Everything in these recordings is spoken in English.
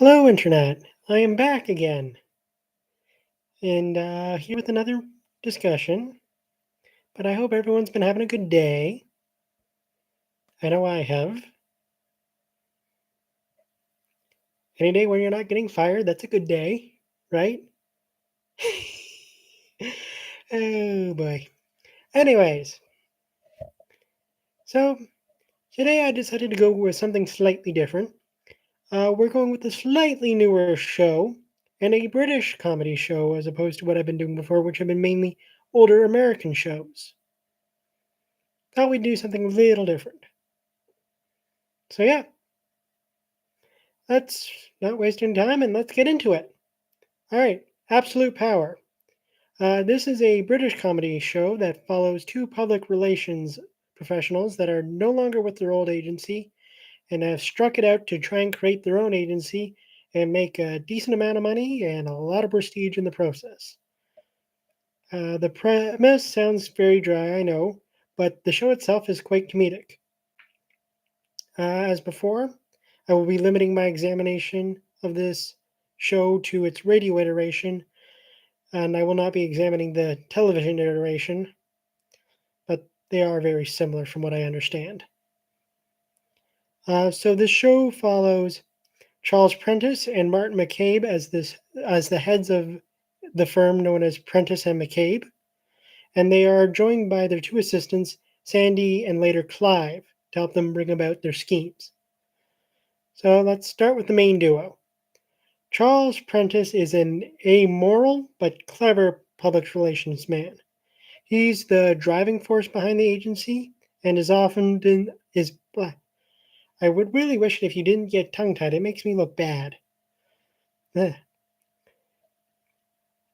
Hello, Internet. I am back again and here with another discussion. But I hope everyone's been having a good day. I know I have. Any day where you're not getting fired, that's a good day, right? Oh boy. Anyways, so today I decided to go with something slightly different. We're going with a slightly newer show and a British comedy show as opposed to what I've been doing before, which have been mainly older American shows. Thought we'd do something a little different. So yeah, let's not waste any time and let's get into it. All right, Absolute Power. This is a British comedy show that follows two public relations professionals that are no longer with their old agency and have struck it out to try and create their own agency and make a decent amount of money and a lot of prestige in the process. The premise sounds very dry, I know, but the show itself is quite comedic. As before, I will be limiting my examination of this show to its radio iteration, and I will not be examining the television iteration, but they are very similar from what I understand. So this show follows Charles Prentice and Martin McCabe as the heads of the firm known as Prentice and McCabe, and they are joined by their two assistants, Sandy and later Clive, to help them bring about their schemes. So let's start with the main duo. Charles Prentice is an amoral but clever public relations man. He's the driving force behind the agency and is often been is I would really wish it if you didn't get tongue tied. It makes me look bad. Ugh.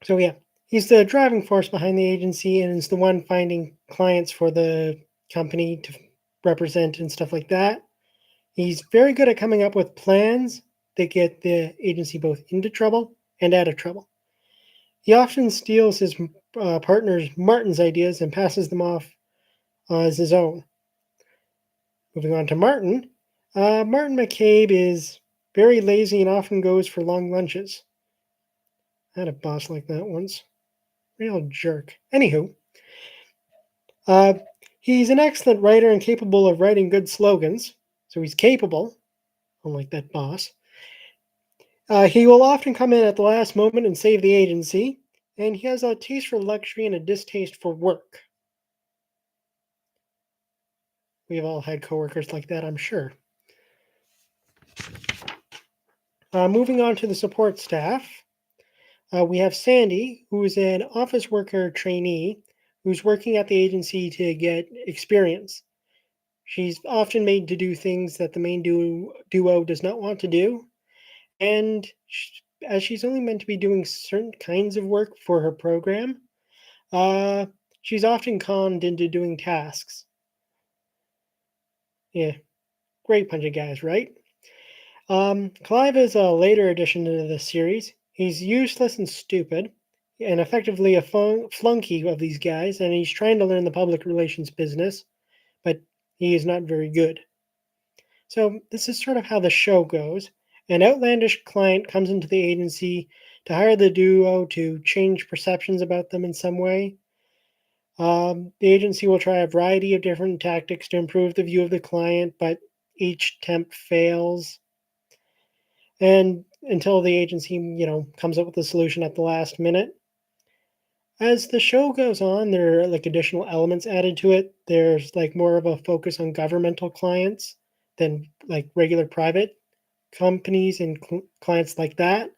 So yeah, he's the driving force behind the agency and is the one finding clients for the company to represent and stuff like that. He's very good at coming up with plans that get the agency both into trouble and out of trouble. He often steals his partner Martin's ideas and passes them off as his own. Moving on to Martin, Martin McCabe is very lazy and often goes for long lunches. I had a boss like that once. Real jerk. Anywho, uh, he's an excellent writer and capable of writing good slogans. So he's capable, unlike that boss. He will often come in at the last moment and save the agency, and he has a taste for luxury and a distaste for work. We've all had coworkers like that, I'm sure. Moving on to the support staff, we have Sandy, who is an office worker trainee who's working at the agency to get experience. She's often made to do things that the main duo does not want to do, and as she's only meant to be doing certain kinds of work for her program, uh, she's often conned into doing tasks. Yeah, great bunch of guys, right? Clive is a later addition to the series. He's useless and stupid, and effectively a flunky of these guys, and he's trying to learn the public relations business, but he is not very good. So, this is sort of how the show goes. An outlandish client comes into the agency to hire the duo to change perceptions about them in some way. The agency will try a variety of different tactics to improve the view of the client, but each attempt fails. And until the agency, comes up with a solution at the last minute. As the show goes on, there are like additional elements added to it. There's like more of a focus on governmental clients than like regular private companies and clients like that.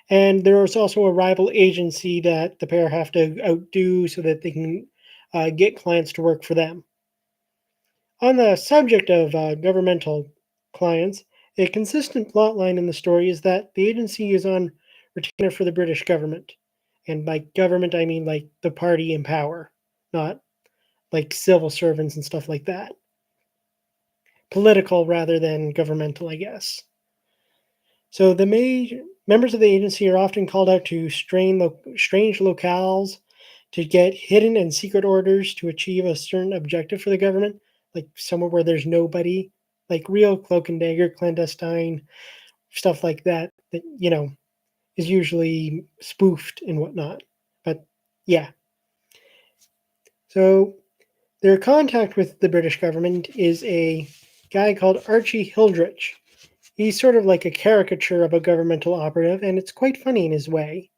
And there is also a rival agency that the pair have to outdo so that they can get clients to work for them. On the subject of governmental clients, a consistent plotline in the story is that the agency is on retainer for the British government. And by government, I mean like the party in power, not like civil servants and stuff like that. Political rather than governmental, I guess. So the members of the agency are often called out to strange locales to get hidden and secret orders to achieve a certain objective for the government, like somewhere where there's nobody, like real cloak and dagger, clandestine stuff like that. that, is usually spoofed and whatnot. But yeah, so their contact with the British government is a guy called Archie Hildrich. He's sort of like a caricature of a governmental operative, and it's quite funny in his way.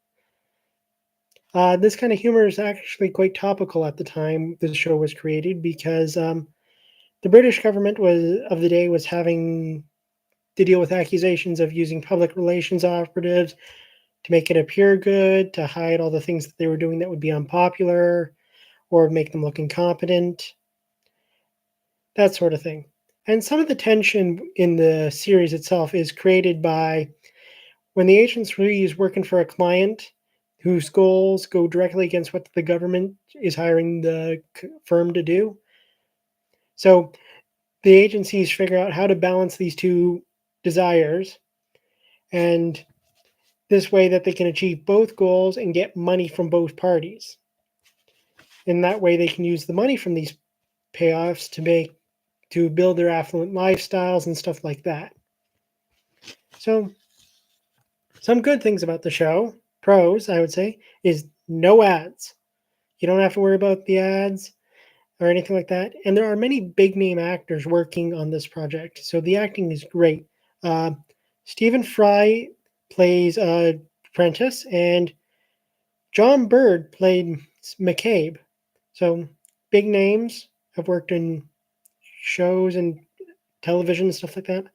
This kind of humor is actually quite topical at the time the show was created because the British government was of the day was having to deal with accusations of using public relations operatives to make it appear good, to hide all the things that they were doing that would be unpopular or make them look incompetent, that sort of thing. And some of the tension in the series itself is created by when the agent's really is working for a client whose goals go directly against what the government is hiring the firm to do. So the agencies figure out how to balance these two desires, and this way that they can achieve both goals and get money from both parties. In that way, they can use the money from these payoffs to build their affluent lifestyles and stuff like that. So, some good things about the show, pros, I would say, is no ads. You don't have to worry about the ads or anything like that. And there are many big name actors working on this project, so the acting is great. Uh, Stephen Fry plays Prentice, and John Bird played McCabe. So big names have worked in shows and television and stuff like that.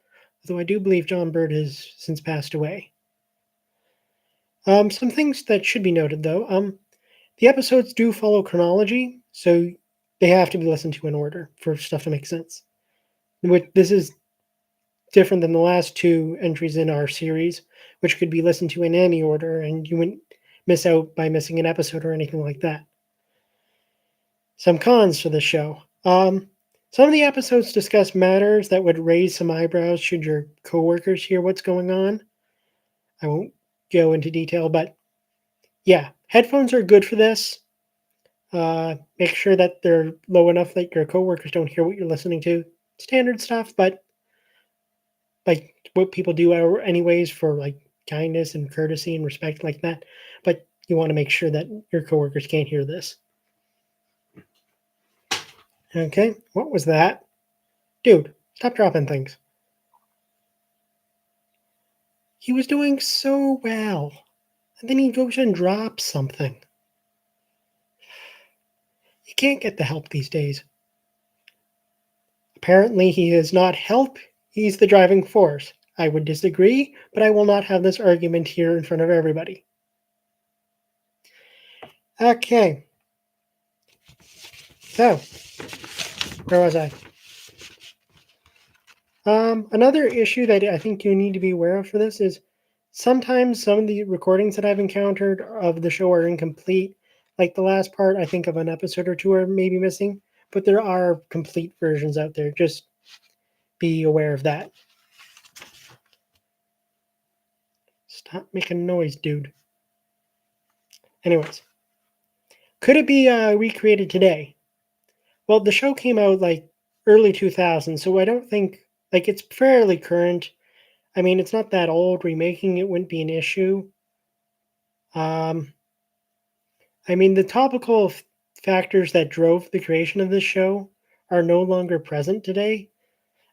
Although I do believe John Bird has since passed away. Some things that should be noted though. The episodes do follow chronology, so they have to be listened to in order for stuff to make sense. This is different than the last two entries in our series, which could be listened to in any order, and you wouldn't miss out by missing an episode or anything like that. Some cons to the show. Some of the episodes discuss matters that would raise some eyebrows should your coworkers hear what's going on. I won't go into detail, but yeah, headphones are good for this. Make sure that they're low enough that your coworkers don't hear what you're listening to. Standard stuff, but like what people do anyways for like kindness and courtesy and respect like that. But you want to make sure that your coworkers can't hear this. Okay, what was that? Dude, stop dropping things. He was doing so well. And then he goes and drops something. You can't get the help these days. Apparently, he is not help, he's the driving force. I would disagree, but I will not have this argument here in front of everybody. Okay. So, where was I? Another issue that I think you need to be aware of for this is sometimes some of the recordings that I've encountered of the show are incomplete. Like the last part, I think of an episode or two are maybe missing, but there are complete versions out there. Just be aware of that. Stop making noise, dude. Anyways, could it be recreated today? Well, the show came out like early 2000s, so I don't think like it's fairly current. I mean, it's not that old. Remaking it wouldn't be an issue. Um, I mean, the topical factors that drove the creation of this show are no longer present today.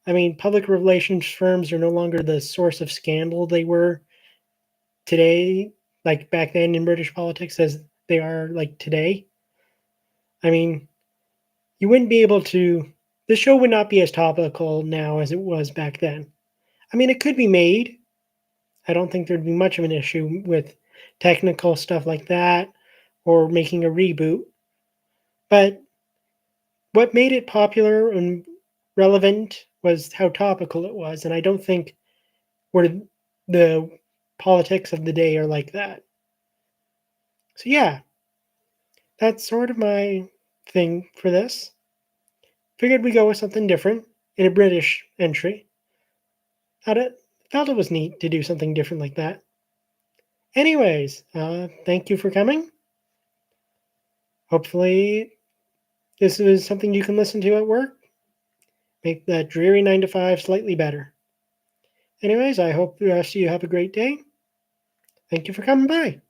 I mean, public relations firms are no longer the source of scandal they were today, like back then in British politics, as they are like today. I mean, you wouldn't be able to, the show would not be as topical now as it was back then. I mean, it could be made. I don't think there'd be much of an issue with technical stuff like that or making a reboot. But what made it popular and relevant was how topical it was, and I don't think where the politics of the day are like that. So yeah, that's sort of my thing for this. Figured we go with something different in a British entry. Felt it was neat to do something different like that. Anyways, thank you for coming. Hopefully, this is something you can listen to at work. Make that dreary 9 to 5 slightly better. Anyways, I hope the rest of you have a great day. Thank you for coming by.